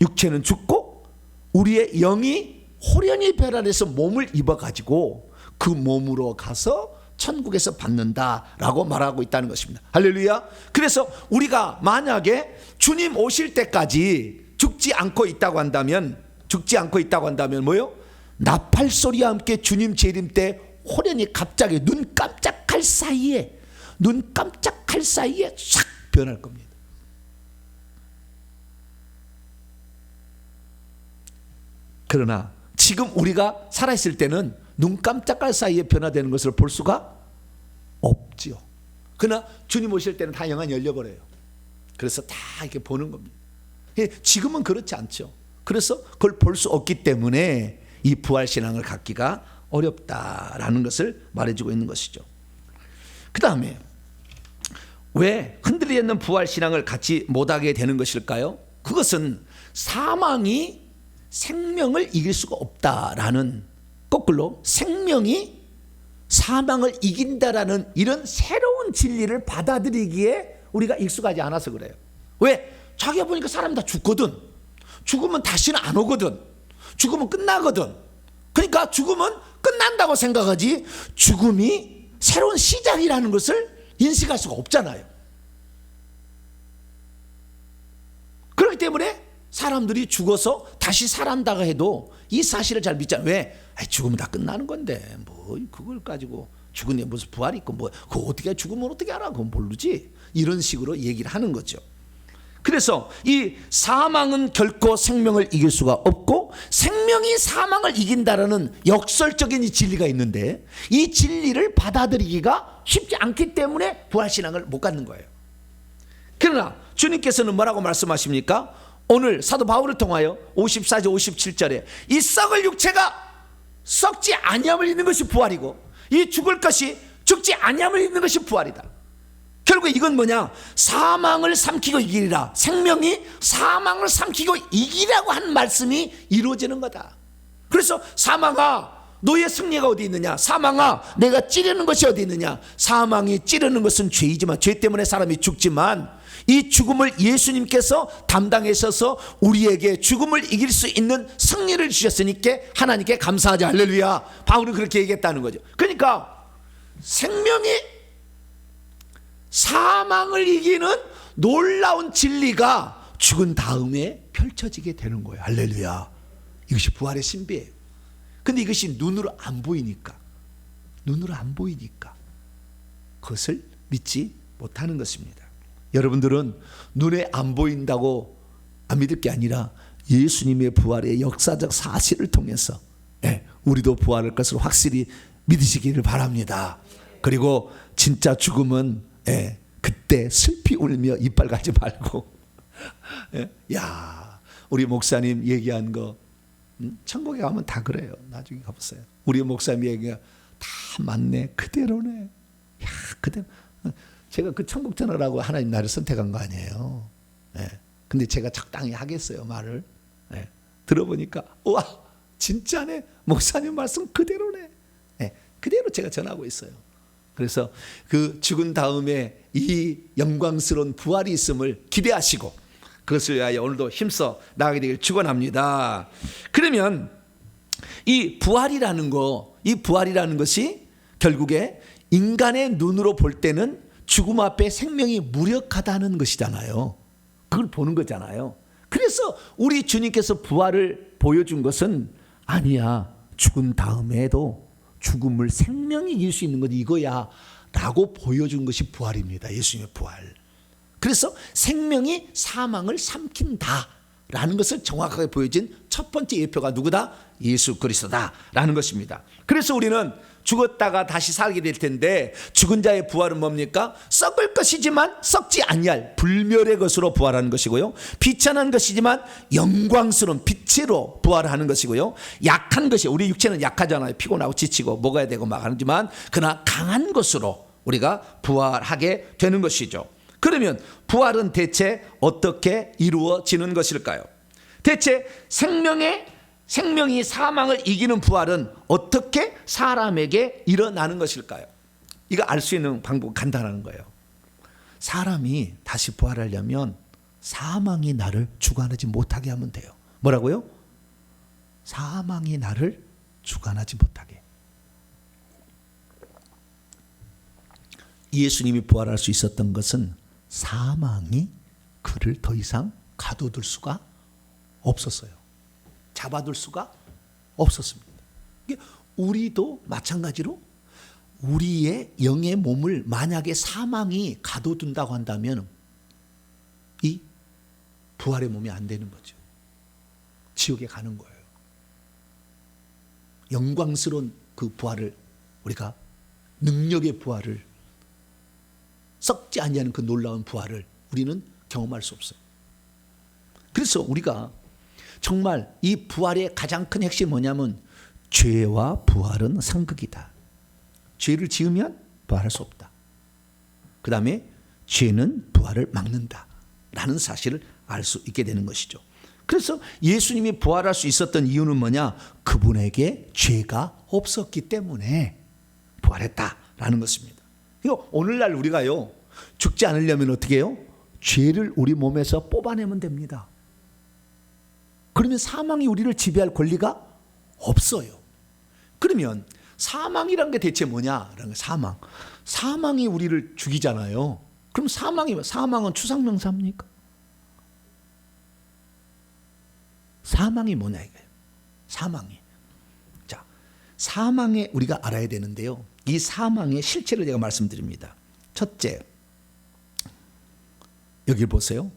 육체는 죽고 우리의 영이 호련히 변화해서 몸을 입어가지고 그 몸으로 가서 천국에서 받는다라고 말하고 있다는 것입니다. 할렐루야. 그래서 우리가 만약에 주님 오실 때까지 죽지 않고 있다고 한다면 뭐요? 나팔 소리와 함께 주님 재림 때 호련히 갑자기 눈 깜짝할 사이에 싹 변할 겁니다. 그러나 지금 우리가 살아있을 때는 눈 깜짝할 사이에 변화되는 것을 볼 수가 없지요. 그러나 주님 오실 때는 다 영안이 열려버려요. 그래서 다 이렇게 보는 겁니다. 지금은 그렇지 않죠. 그래서 그걸 볼 수 없기 때문에 이 부활신앙을 갖기가 어렵다라는 것을 말해주고 있는 것이죠. 그 다음에 왜 흔들리지 않는 부활신앙을 갖지 못하게 되는 것일까요? 그것은 사망이 생명을 이길 수가 없다라는, 거꾸로 생명이 사망을 이긴다라는 이런 새로운 진리를 받아들이기에 우리가 익숙하지 않아서 그래요. 왜? 자기가 보니까 사람이 다 죽거든. 죽으면 다시는 안 오거든. 죽으면 끝나거든. 그러니까 죽으면 끝난다고 생각하지 죽음이 새로운 시작이라는 것을 인식할 수가 없잖아요. 그렇기 때문에 사람들이 죽어서 다시 살아난다고 해도 이 사실을 잘 믿잖아요. 왜? 죽으면 다 끝나는 건데 뭐 그걸 가지고 죽은 게 무슨 부활이 있고 뭐 그거 어떻게 죽으면 어떻게 알아? 그건 모르지. 이런 식으로 얘기를 하는 거죠. 그래서 이 사망은 결코 생명을 이길 수가 없고 생명이 사망을 이긴다라는 역설적인 이 진리가 있는데 이 진리를 받아들이기가 쉽지 않기 때문에 부활신앙을 못 갖는 거예요. 그러나 주님께서는 뭐라고 말씀하십니까? 오늘 사도 바울을 통하여 54절 57절에 이 썩을 육체가 썩지 아니함을 입는 것이 부활이고 이 죽을 것이 죽지 아니함을 입는 것이 부활이다. 결국 이건 뭐냐? 사망을 삼키고 이기리라. 생명이 사망을 삼키고 이기라고 한 말씀이 이루어지는 거다. 그래서 사망아 너의 승리가 어디 있느냐? 사망아 내가 찌르는 것이 어디 있느냐? 사망이 찌르는 것은 죄이지만 죄 때문에 사람이 죽지만 이 죽음을 예수님께서 담당하셔서 우리에게 죽음을 이길 수 있는 승리를 주셨으니까 하나님께 감사하자. 할렐루야. 바울은 그렇게 얘기했다는 거죠. 그러니까 생명이 사망을 이기는 놀라운 진리가 죽은 다음에 펼쳐지게 되는 거예요. 할렐루야. 이것이 부활의 신비예요. 근데 이것이 눈으로 안 보이니까 그것을 믿지 못하는 것입니다. 여러분들은 눈에 안 보인다고 안 믿을 게 아니라 예수님의 부활의 역사적 사실을 통해서 우리도 부활할 것을 확실히 믿으시기를 바랍니다. 그리고 진짜 죽음은 그때 슬피 울며 이빨 가지 말고 야 우리 목사님 얘기한 거 천국에 가면 다 그래요. 나중에 가보세요. 우리 목사님 얘기가 다 맞네. 그대로네. 야 그대로. 제가 그 천국 전하라고 하나님 나를 선택한 거 아니에요. 근데 제가 적당히 하겠어요 말을. 들어보니까 와 진짜네. 목사님 말씀 그대로네. 그대로 제가 전하고 있어요. 그래서 그 죽은 다음에 이 영광스러운 부활이 있음을 기대하시고 그것을 위하여 오늘도 힘써 나가게 되길 축원합니다. 그러면 이 부활이라는 것이 결국에 인간의 눈으로 볼 때는 죽음 앞에 생명이 무력하다는 것이잖아요. 그걸 보는 거잖아요. 그래서 우리 주님께서 부활을 보여준 것은 아니야. 죽은 다음에도 죽음을 생명이 이길 수 있는 건 이거야 라고 보여준 것이 부활입니다. 예수님의 부활. 그래서 생명이 사망을 삼킨다 라는 것을 정확하게 보여진 첫 번째 예표가 누구다? 예수 그리스도다 라는 것입니다. 그래서 우리는 죽었다가 다시 살게 될 텐데 죽은 자의 부활은 뭡니까? 썩을 것이지만 썩지 아니할 불멸의 것으로 부활하는 것이고요. 비천한 것이지만 영광스러운 빛으로 부활하는 것이고요. 약한 것이 우리 육체는 약하잖아요. 피곤하고 지치고 먹어야 되고 막 하지만 그러나 강한 것으로 우리가 부활하게 되는 것이죠. 그러면 부활은 대체 어떻게 이루어지는 것일까요? 대체 생명이 사망을 이기는 부활은 어떻게 사람에게 일어나는 것일까요? 이거 알 수 있는 방법은 간단한 거예요. 사람이 다시 부활하려면 사망이 나를 주관하지 못하게 하면 돼요. 뭐라고요? 사망이 나를 주관하지 못하게. 예수님이 부활할 수 있었던 것은 사망이 그를 더 이상 가둬둘 수가 없었어요. 잡아둘 수가 없었습니다. 우리도 마찬가지로 우리의 영의 몸을 만약에 사망이 가둬둔다고 한다면 이 부활의 몸이 안 되는 거죠. 지옥에 가는 거예요. 영광스러운 그 부활을, 우리가 능력의 부활을, 썩지 아니하는 그 놀라운 부활을 우리는 경험할 수 없어요. 그래서 우리가 정말 이 부활의 가장 큰 핵심이 뭐냐면 죄와 부활은 상극이다. 죄를 지으면 부활할 수 없다. 그 다음에 죄는 부활을 막는다 라는 사실을 알 수 있게 되는 것이죠. 그래서 예수님이 부활할 수 있었던 이유는 뭐냐? 그분에게 죄가 없었기 때문에 부활했다라는 것입니다. 이거 오늘날 우리가요, 죽지 않으려면 어떻게 해요? 죄를 우리 몸에서 뽑아내면 됩니다. 그러면 사망이 우리를 지배할 권리가 없어요. 그러면 사망이란 게 대체 뭐냐? 사망이 우리를 죽이잖아요. 그럼 사망은 추상명사입니까? 사망이 뭐냐 이거예요. 자, 사망에 우리가 알아야 되는데요. 이 사망의 실체를 제가 말씀드립니다. 첫째, 여기 보세요.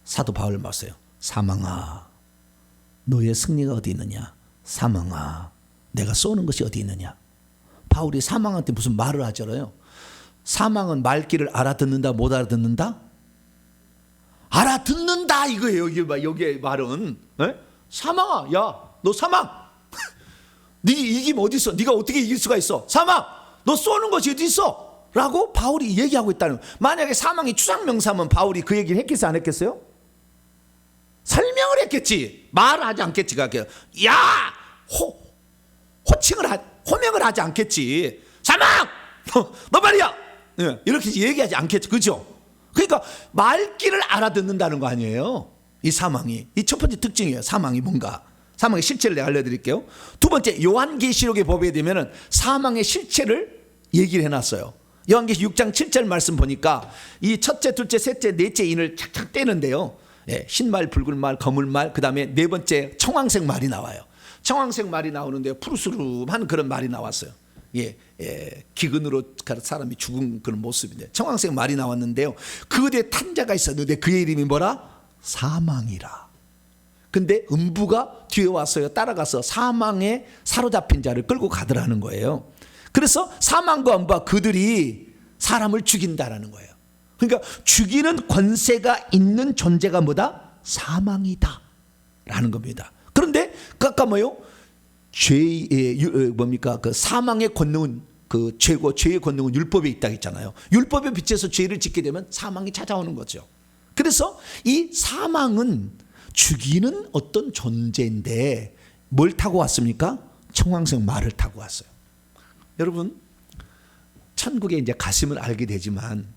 사도 바울 보세요. 사망아, 너의 승리가 어디 있느냐? 사망아, 내가 쏘는 것이 어디 있느냐? 바울이 사망한테 무슨 말을 하잖아요. 사망은 말귀를 알아듣는다, 못 알아듣는다? 알아듣는다 이거예요. 여기의 말은. 네? 사망아, 야, 너 사망. 네 이기면 어디 있어? 네가 어떻게 이길 수가 있어? 사망, 너 쏘는 것이 어디 있어? 라고 바울이 얘기하고 있다는 거예요. 만약에 사망이 추상명사면 바울이 그 얘기를 했겠어요, 안 했겠어요? 설명을 했겠지. 말을 하지 않겠지. 야, 호명을 하지 않겠지. 사망, 너 말이야. 이렇게 얘기하지 않겠지, 그죠? 그러니까 말귀를 알아듣는다는 거 아니에요. 이 사망이, 이 첫 번째 특징이에요. 사망이 뭔가, 사망의 실체를 내가 알려드릴게요. 두 번째, 요한계시록에 보게 되면은 사망의 실체를 얘기를 해놨어요. 요한계시록 6장 7절 말씀 보니까 이 첫째, 둘째, 셋째, 넷째 인을 착착 떼는데요. 흰말, 붉은 말, 검은 말, 그 다음에 네 번째 청황색 말이 나와요. 청황색 말이 나오는데 푸르스름한 그런 말이 나왔어요. 기근으로 사람이 죽은 그런 모습인데 청황색 말이 나왔는데요. 그에 탄 자가 있었는데 그의 이름이 뭐라? 사망이라. 근데 음부가 뒤에 왔어요. 따라가서 사망에 사로잡힌 자를 끌고 가더라는 거예요. 그래서 사망과 음부가 그들이 사람을 죽인다라는 거예요. 그러니까 죽이는 권세가 있는 존재가 뭐다? 사망이다 라는 겁니다. 그런데 아까 뭐요? 그 사망의 권능은, 그 죄의 권능은 율법에 있다고 했잖아요. 율법에 비춰서 죄를 짓게 되면 사망이 찾아오는 거죠. 그래서 이 사망은 죽이는 어떤 존재인데 뭘 타고 왔습니까? 청황색 말을 타고 왔어요. 여러분, 천국에 이제 가심을 알게 되지만,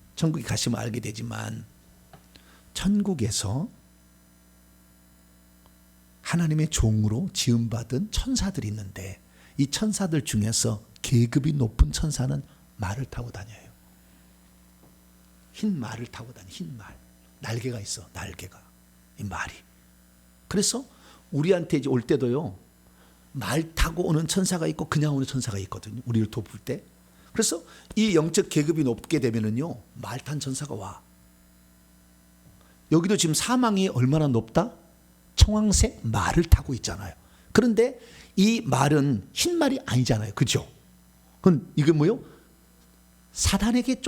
천국에서 하나님의 종으로 지음받은 천사들이 있는데 이 천사들 중에서 계급이 높은 천사는 말을 타고 다녀요. 흰 말을 타고 다녀요. 흰 말. 날개가 있어. 날개가. 이 말이. 그래서 우리한테 이제 올 때도요, 말 타고 오는 천사가 있고 그냥 오는 천사가 있거든요. 우리를 돕을 때. 그래서 이 영적 계급이 높게 되면은요, 말 탄 천사가 와. 여기도 지금 사망이 얼마나 높다? 청황색 말을 타고 있잖아요. 그런데 이 말은 흰 말이 아니잖아요. 그죠? 그건 이게 뭐요? 사단에게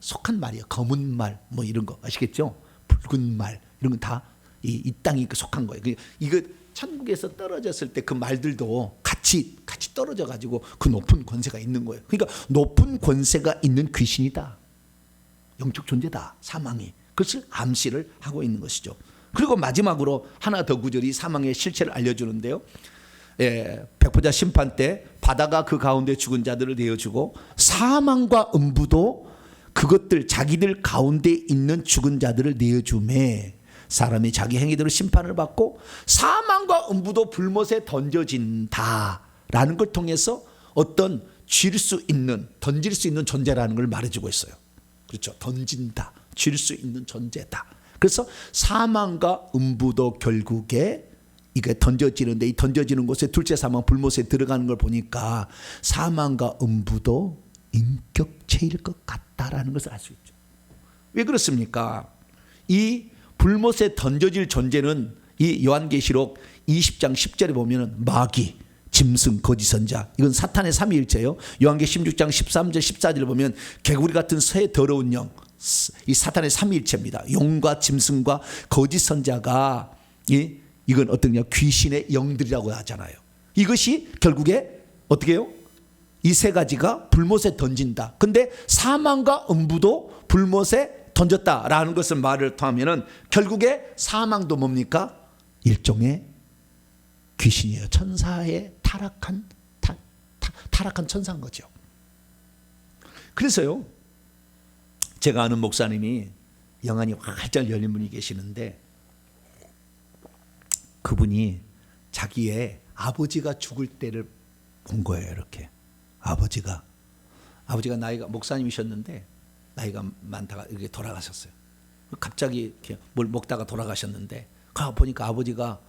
속한 말이에요. 검은 말, 뭐 이런 거 아시겠죠? 붉은 말, 이런 건 다 이 땅이 속한 거예요. 이거 천국에서 떨어졌을 때 그 말들도 같이 떨어져 가지고 그 높은 권세가 있는 거예요. 그러니까 높은 권세가 있는 귀신이다. 영적 존재다. 사망이. 그것을 암시를 하고 있는 것이죠. 그리고 마지막으로 하나 더 구절이 사망의 실체를 알려주는데요. 백보자 심판 때 바다가 그 가운데 죽은 자들을 내어주고 사망과 음부도 그것들 자기들 가운데 있는 죽은 자들을 내어주매 사람이 자기 행위대로 심판을 받고 사망과 음부도 불못에 던져진다라는 걸 통해서 어떤 질 수 있는, 던질 수 있는 존재라는 걸 말해주고 있어요. 그렇죠? 던진다, 질 수 있는 존재다. 그래서 사망과 음부도 결국에 이게 던져지는데 이 던져지는 곳에 둘째 사망 불못에 들어가는 걸 보니까 사망과 음부도 인격체일 것 같다라는 것을 알 수 있죠. 왜 그렇습니까? 이 불못에 던져질 존재는 이 요한계시록 20장 10절에 보면 마귀, 짐승, 거짓 선자, 이건 사탄의 삼위일체예요. 요한계시록 16장 13절 14절을 보면 개구리 같은 새 더러운 영, 이 사탄의 삼위일체입니다. 용과 짐승과 거짓 선자가 이건 어떠냐? 귀신의 영들이라고 하잖아요. 이것이 결국에 어떻게 해요? 이 세 가지가 불못에 던진다. 근데 사망과 음부도 불못에 던졌다라는 것을 말을 통하면은 결국에 사망도 뭡니까? 일종의 귀신이에요. 천사의 타락한 천사인 거죠. 그래서요, 제가 아는 목사님이 영안이 활짝 열린 분이 계시는데 그분이 자기의 아버지가 죽을 때를 본 거예요. 이렇게 아버지가 나이가 목사님이셨는데 나이가 많다가 이렇게 돌아가셨어요. 갑자기 이렇게 뭘 먹다가 돌아가셨는데 가 보니까 아버지가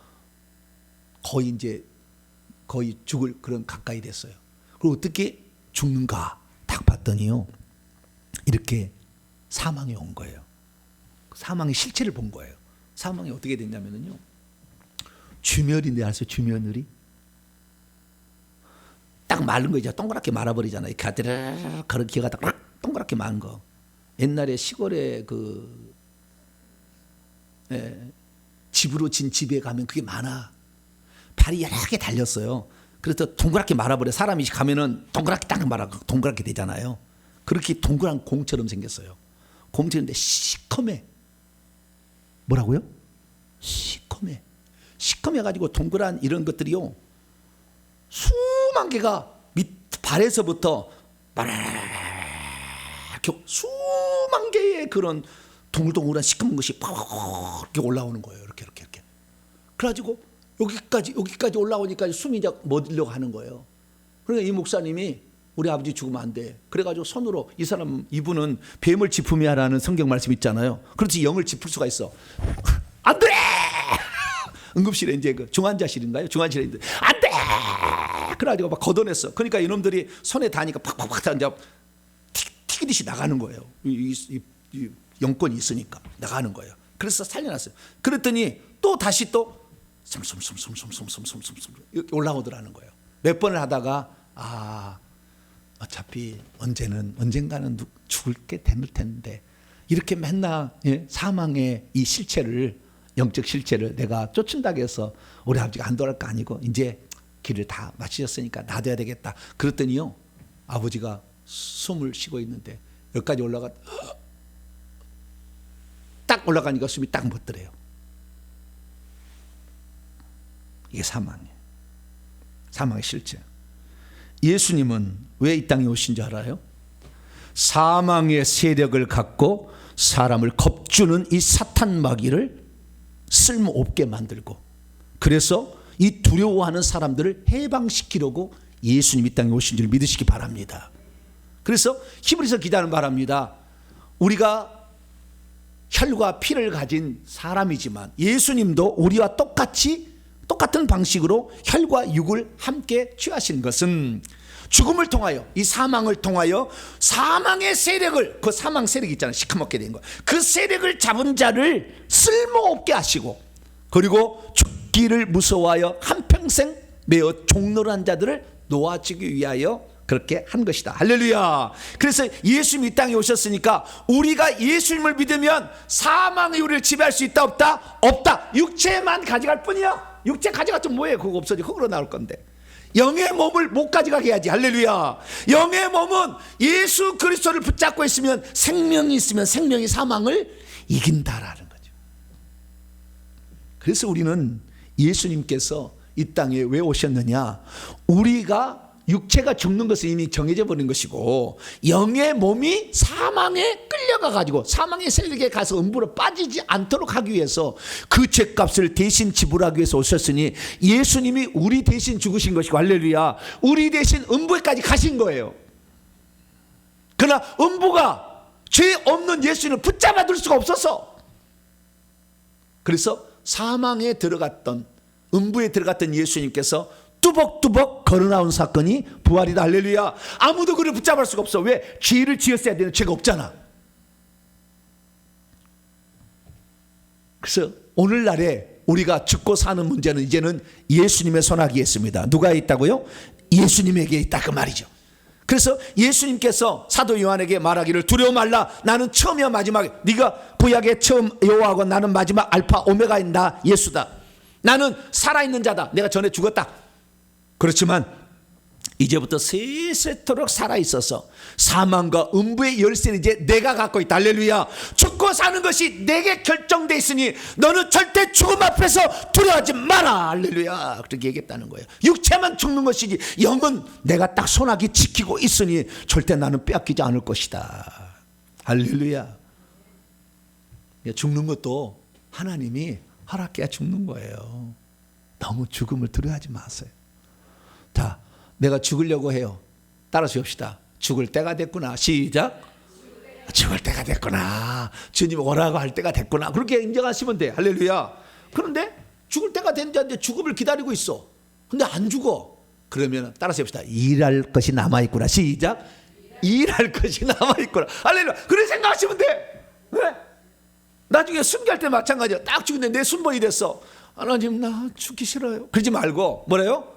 거의 죽을 그런 가까이 됐어요. 그리고 어떻게 죽는가 딱 봤더니요, 이렇게 사망이 온 거예요. 사망의 실체를 본 거예요. 사망이 어떻게 됐냐면요, 주멸인데 아세요? 주며느리 딱 마른 거 있죠. 동그랗게 말아버리잖아요. 가드르 그렇게 가다가 동그랗게 만 거. 옛날에 시골에 집으로 진 집에 가면 그게 많아. 발이 여러 개 달렸어요. 그래서 동그랗게 말아버려. 사람이 가면은 동그랗게 딱 말아 동그랗게 되잖아요. 그렇게 동그란 공처럼 생겼어요. 공처럼인데 시커매. 뭐라고요? 시커매. 시커매가지고 동그란 이런 것들이요, 수만 개가 발에서부터 이렇게 수만 개의 그런 동글동글한 시커먼 것이 팍 이렇게 올라오는 거예요. 이렇게. 그래가지고 여기까지 올라오니까 숨이 이제 멎으려고 하는 거예요. 그러니까 이 목사님이 우리 아버지 죽으면 안 돼. 그래가지고 손으로 이분은 뱀을 짚으며라는 성경 말씀 있잖아요. 그렇지, 영을 짚을 수가 있어. 안 돼! 응급실에 이제 중환자실인가요? 중환실에 있는데 안 돼! 그래가지고 막 걷어냈어. 그러니까 이놈들이 손에 닿으니까 팍팍팍 이제 튀기듯이 나가는 거예요. 이 영권이 있으니까 나가는 거예요. 그래서 살려놨어요. 그랬더니 또 다시 이렇게 올라오더라는 거예요. 몇 번을 하다가 어차피 언젠가는 죽을 게 될 텐데 이렇게 맨날 사망의 이 실체를, 영적 실체를 내가 쫓는다고 해서 우리 아버지가 안 돌아갈 거 아니고 이제 길을 다 마치셨으니까 놔둬야 되겠다. 그랬더니요, 아버지가 숨을 쉬고 있는데 여기까지 딱 올라가니까 숨이 딱 멎더래요. 이게 사망이에요. 사망의 실체. 예수님은 왜 이 땅에 오신 줄 알아요? 사망의 세력을 갖고 사람을 겁주는 이 사탄 마귀를 쓸모없게 만들고, 그래서 이 두려워하는 사람들을 해방시키려고 예수님이 이 땅에 오신 줄 믿으시기 바랍니다. 그래서 히브리서 기자는 말합니다. 우리가 혈과 피를 가진 사람이지만 예수님도 우리와 똑같은 방식으로 혈과 육을 함께 취하신 것은 죽음을 통하여, 이 사망을 통하여 사망의 세력을, 그 사망 세력이 있잖아요. 시커멓게 된 거. 그 세력을 잡은 자를 쓸모없게 하시고, 그리고 죽기를 무서워하여 한평생 매어 종노란 자들을 놓아주기 위하여 그렇게 한 것이다. 할렐루야. 그래서 예수님이 이 땅에 오셨으니까 우리가 예수님을 믿으면 사망이 우리를 지배할 수 있다 없다? 없다. 육체만 가져갈 뿐이야. 육체 가져갔으면 뭐해? 그거 없어지고 흙으로 나올 건데. 영의 몸을 못 가져가게 해야지. 할렐루야. 영의 몸은 예수 그리스도를 붙잡고 있으면, 생명이 있으면 생명이 사망을 이긴다라는 거죠. 그래서 우리는 예수님께서 이 땅에 왜 오셨느냐, 우리가 육체가 죽는 것은 이미 정해져 버린 것이고 영의 몸이 사망에 끌려가 가지고 사망의 세력에 가서 음부로 빠지지 않도록 하기 위해서 그 죄값을 대신 지불하기 위해서 오셨으니 예수님이 우리 대신 죽으신 것이고, 할렐루야, 우리 대신 음부에까지 가신 거예요. 그러나 음부가 죄 없는 예수님을 붙잡아 둘 수가 없었어. 그래서 사망에 들어갔던 음부에 들어갔던 예수님께서 뚜벅뚜벅 걸어 나온 사건이 부활이다. 할렐루야. 아무도 그를 붙잡을 수가 없어. 왜? 죄를 지었어야 되는 죄가 없잖아. 그래서 오늘날에 우리가 죽고 사는 문제는 이제는 예수님의 손아귀에 있습니다. 누가 있다고요? 예수님에게 있다 그 말이죠. 그래서 예수님께서 사도 요한에게 말하기를 두려워 말라. 나는 처음이야 마지막이야. 네가 구약의 처음 여호와고 나는 마지막 알파 오메가인 나 예수다. 나는 살아있는 자다. 내가 전에 죽었다. 그렇지만 이제부터 세세토록 살아있어서 사망과 음부의 열쇠는 이제 내가 갖고 있다. 할렐루야. 죽고 사는 것이 내게 결정돼 있으니 너는 절대 죽음 앞에서 두려워하지 마라. 할렐루야. 그렇게 얘기했다는 거예요. 육체만 죽는 것이지 영은 내가 딱 손아귀 지키고 있으니 절대 나는 빼앗기지 않을 것이다. 할렐루야. 죽는 것도 하나님이 허락해야 죽는 거예요. 너무 죽음을 두려워하지 마세요. 자, 내가 죽으려고 해요. 따라서 합시다. 죽을 때가 됐구나. 시작. 죽을 때가 됐구나. 주님 오라고 할 때가 됐구나. 그렇게 인정하시면 돼. 할렐루야. 그런데 죽을 때가 됐는데 죽음을 기다리고 있어. 근데 안 죽어. 그러면 따라서 합시다. 일할 것이 남아있구나. 시작. 일할 것이 남아있구나. 할렐루야. 그렇게 생각하시면 돼. 왜? 나중에 순교할 때 마찬가지야. 딱 죽는데 내 순번이 됐어. 하나님 나 죽기 싫어요. 그러지 말고 뭐래요?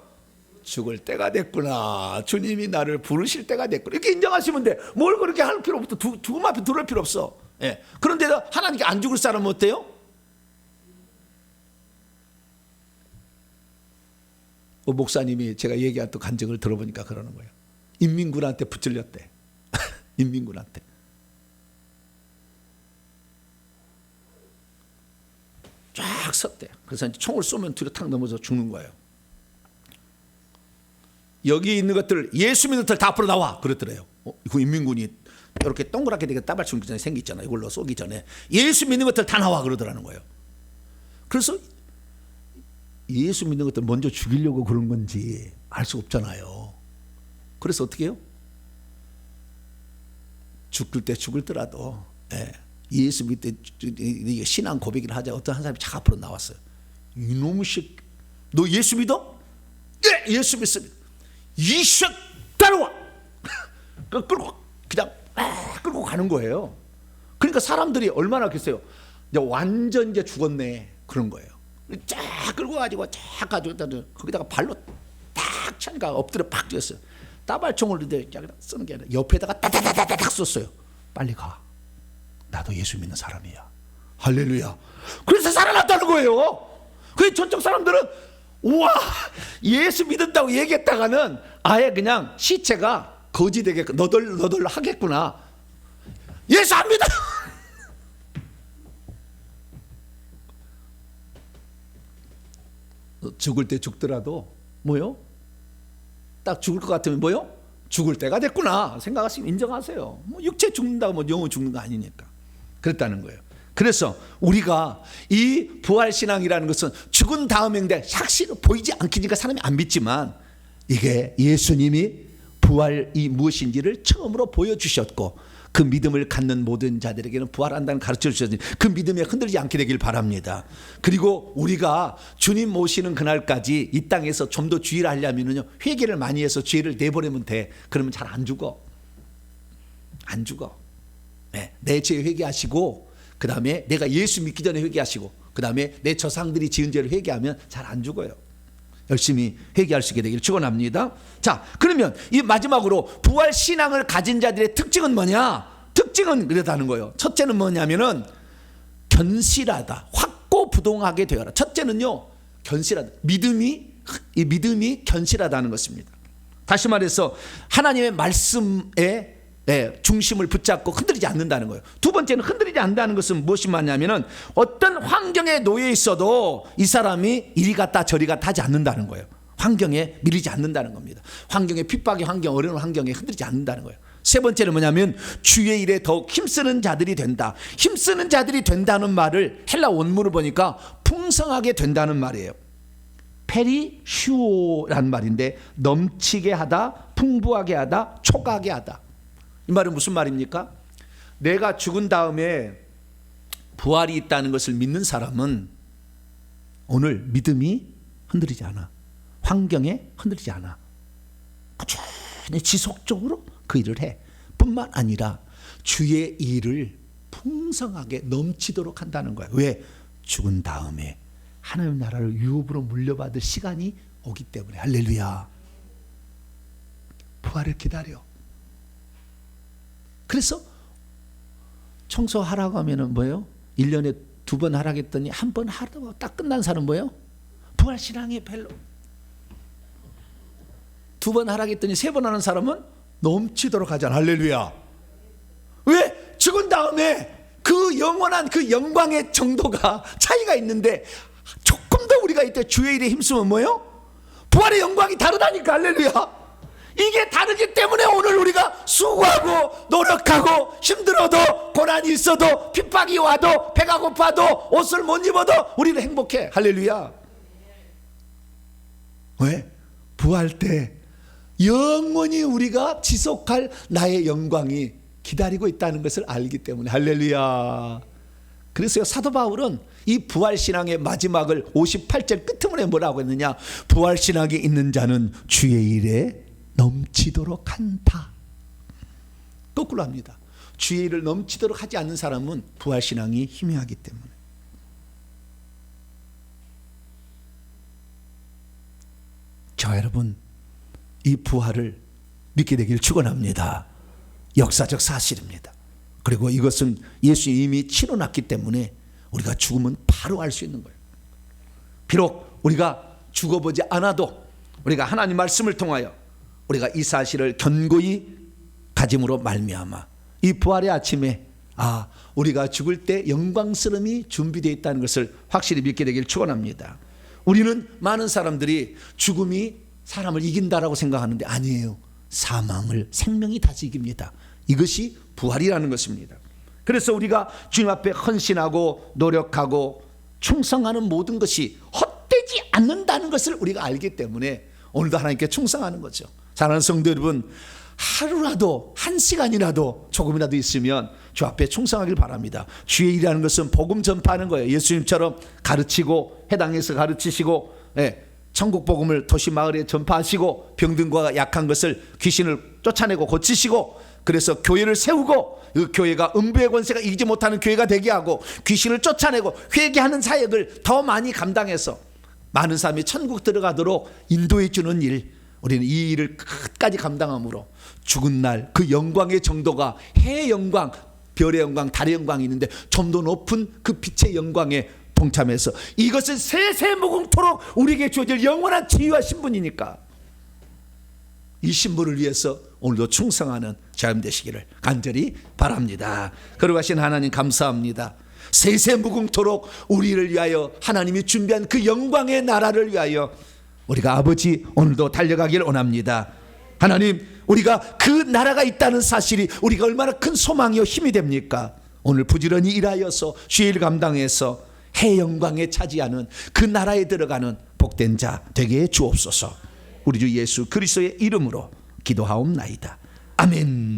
죽을 때가 됐구나. 주님이 나를 부르실 때가 됐구나. 이렇게 인정하시면 돼. 뭘 그렇게 할 필요 없어. 죽음 앞에 들어올 필요 없어. 예. 그런데 하나님께 안 죽을 사람은 어때요? 목사님이 제가 얘기한 또 간증을 들어보니까 그러는 거예요. 인민군한테 붙들렸대. 인민군한테. 쫙 섰대. 그래서 총을 쏘면 뒤로 탁 넘어져 죽는 거예요. 여기 있는 것들 예수 믿는 것들 다 앞으로 나와 그랬더래요. 그 인민군이 이렇게 동그랗게 되게 따발총 전에 생기잖아요. 이걸로 쏘기 전에 예수 믿는 것들 다 나와 그러더라는 거예요. 그래서 예수 믿는 것들 먼저 죽이려고 그런 건지 알 수 없잖아요. 그래서 어떻게 해요? 죽을 때 죽을더라도 예수 믿을 때 신앙 고백을 하자. 어떤 한 사람이 차 앞으로 나왔어요. 이놈의 새끼 너 예수 믿어? 예, 예수 믿습니다. 이색 따라와. 끌고 그냥 끌고 가는 거예요. 그러니까 사람들이 얼마나 겠어요. 이제 완전 이제 죽었네 그런 거예요. 쫙 끌고 가지고 쫙 가지고 거기다가 발로 딱 차니까 엎드려 팍 뛰었어요. 따발총을 쓰는 게 아니라 옆에다가 따다다다닥 쏘았어요. 빨리 가. 나도 예수 믿는 사람이야. 할렐루야. 그래서 살아났다는 거예요. 그 저쪽 사람들은 우와 예수 믿는다고 얘기했다가는 아예 그냥 시체가 거지 되게 너덜너덜 하겠구나. 예수 안 믿어. 죽을 때 죽더라도 뭐요? 딱 죽을 것 같으면 뭐요? 죽을 때가 됐구나 생각하시면 인정하세요. 뭐 육체 죽는다고 뭐 영혼 죽는 거 아니니까. 그랬다는 거예요. 그래서 우리가 이 부활신앙이라는 것은 죽은 다음인데 확실히 보이지 않기니까 사람이 안 믿지만 이게 예수님이 부활이 무엇인지를 처음으로 보여주셨고 그 믿음을 갖는 모든 자들에게는 부활한다는 가르쳐 주셨으니 그 믿음에 흔들리지 않게 되길 바랍니다. 그리고 우리가 주님 모시는 그날까지 이 땅에서 좀 더 주의를 하려면요 회개를 많이 해서 죄를 내버리면 돼. 그러면 잘 안 죽어. 안 죽어. 내 죄 회개하시고 그 다음에 내가 예수 믿기 전에 회개하시고 그 다음에 내 조상들이 지은 죄를 회개하면 잘 안 죽어요. 열심히 회개할 수 있게 되기를 축원합니다. 자, 그러면 이 마지막으로 부활 신앙을 가진 자들의 특징은 뭐냐? 특징은 그렇다는 거예요. 첫째는 뭐냐면은 견실하다, 확고부동하게 되어라. 첫째는요, 견실하다. 믿음이 견실하다는 것입니다. 다시 말해서 하나님의 말씀에 중심을 붙잡고 흔들리지 않는다는 거예요. 두 번째는 흔들리지 않는다는 것은 무엇이 말냐면은 어떤 환경에 놓여 있어도 이 사람이 이리 갔다 저리 갔다 하지 않는다는 거예요. 환경에 밀리지 않는다는 겁니다. 환경에 핍박의 환경, 어려운 환경에 흔들리지 않는다는 거예요. 세 번째는 뭐냐면 주의 일에 더욱 힘쓰는 자들이 된다. 힘쓰는 자들이 된다는 말을 헬라 원문을 보니까 풍성하게 된다는 말이에요. 페리슈오라는 말인데 넘치게 하다, 풍부하게 하다, 초가하게 하다. 이 말은 무슨 말입니까? 내가 죽은 다음에 부활이 있다는 것을 믿는 사람은 오늘 믿음이 흔들리지 않아. 환경에 흔들리지 않아. 꾸준히 지속적으로 그 일을 해. 뿐만 아니라 주의 일을 풍성하게 넘치도록 한다는 거야. 왜? 죽은 다음에 하나님 나라를 유업으로 물려받을 시간이 오기 때문에. 할렐루야. 부활을 기다려. 그래서 청소하라고 하면은 뭐예요? 1년에 2번 하라고 했더니 한 번 하다가 딱 끝난 사람 뭐예요? 부활신앙이 별로. 2번 하라고 했더니 3번 하는 사람은 넘치도록 하잖아. 할렐루야. 왜? 죽은 다음에 그 영원한 그 영광의 정도가 차이가 있는데 조금 더 우리가 이때 주의 일에 힘쓰면 뭐예요? 부활의 영광이 다르다니까. 할렐루야. 이게 다르기 때문에 오늘 우리가 수고하고 노력하고 힘들어도 고난이 있어도 핍박이 와도 배가 고파도 옷을 못 입어도 우리는 행복해. 할렐루야. 왜? 부활 때 영원히 우리가 지속할 나의 영광이 기다리고 있다는 것을 알기 때문에. 할렐루야. 그래서 사도 바울은 이 부활신앙의 마지막을 58절 끝부분에 뭐라고 했느냐? 부활신앙이 있는 자는 주의 일에 넘치도록 한다. 거꾸로 합니다. 주의 일을 넘치도록 하지 않는 사람은 부활신앙이 희미하기 때문에. 저 여러분, 이 부활을 믿게 되길 축원합니다. 역사적 사실입니다. 그리고 이것은 예수님이 이미 치러놨기 때문에 우리가 죽으면 바로 알 수 있는 거예요. 비록 우리가 죽어보지 않아도 우리가 하나님 말씀을 통하여 우리가 이 사실을 견고히 가짐으로 말미암아 이 부활의 아침에 우리가 죽을 때 영광스러움이 준비되어 있다는 것을 확실히 믿게 되길 축원합니다. 우리는 많은 사람들이 죽음이 사람을 이긴다라고 생각하는데 아니에요. 사망을 생명이 다시 이깁니다. 이것이 부활이라는 것입니다. 그래서 우리가 주님 앞에 헌신하고 노력하고 충성하는 모든 것이 헛되지 않는다는 것을 우리가 알기 때문에 오늘도 하나님께 충성하는 거죠. 사랑하는 성도 여러분, 하루라도 한 시간이라도 조금이라도 있으면 주 앞에 충성하길 바랍니다. 주의 일이라는 것은 복음 전파하는 거예요. 예수님처럼 가르치고 해당에서 가르치시고 천국 복음을 도시 마을에 전파하시고 병든과 약한 것을 귀신을 쫓아내고 고치시고 그래서 교회를 세우고 그 교회가 음부의 권세가 이기지 못하는 교회가 되게 하고 귀신을 쫓아내고 회개하는 사역을 더 많이 감당해서 많은 사람이 천국 들어가도록 인도해 주는 일, 우리는 이 일을 끝까지 감당함으로 죽은 날 그 영광의 정도가 해의 영광, 별의 영광, 달의 영광이 있는데 좀 더 높은 그 빛의 영광에 동참해서 이것은 세세무궁토록 우리에게 주어질 영원한 지위와 신분이니까 이 신분을 위해서 오늘도 충성하는 자연 되시기를 간절히 바랍니다. 거룩하신 하나님 감사합니다. 세세무궁토록 우리를 위하여 하나님이 준비한 그 영광의 나라를 위하여 우리가 아버지 오늘도 달려가길 원합니다. 하나님, 우리가 그 나라가 있다는 사실이 우리가 얼마나 큰 소망이요 힘이 됩니까? 오늘 부지런히 일하여서 주의 일 감당해서 해 영광에 차지하는 그 나라에 들어가는 복된 자 되게 주옵소서. 우리 주 예수 그리스도의 이름으로 기도하옵나이다. 아멘.